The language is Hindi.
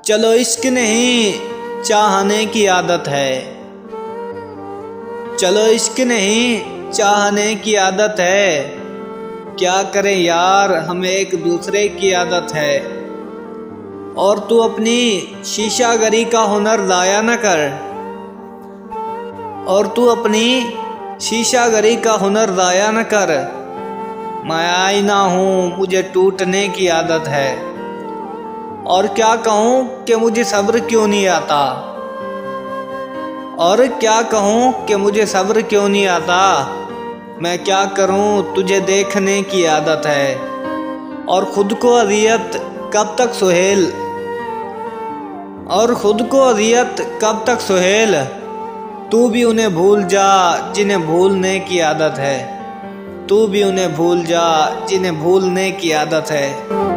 चलो इश्क नहीं चाहने की आदत है। चलो इश्क नहीं चाहने की आदत है। क्या करें यार हमें एक दूसरे की आदत है। और तू अपनी शीशागरी का हुनर लाया न कर। और तू अपनी शीशागरी का हुनर लाया न कर। मैं आईना हूँ मुझे टूटने की आदत है। और क्या कहूँ कि मुझे सब्र क्यों नहीं आता। और क्या कहूँ कि मुझे सब्र क्यों नहीं आता। मैं क्या करूँ तुझे देखने की आदत है। और खुद को अज़ियत कब तक सुहेल। और खुद को अज़ियत कब तक सुहेल। तू भी उन्हें भूल जा जिन्हें भूलने की आदत है। तू भी उन्हें भूल जा जिन्हें भूलने की आदत है।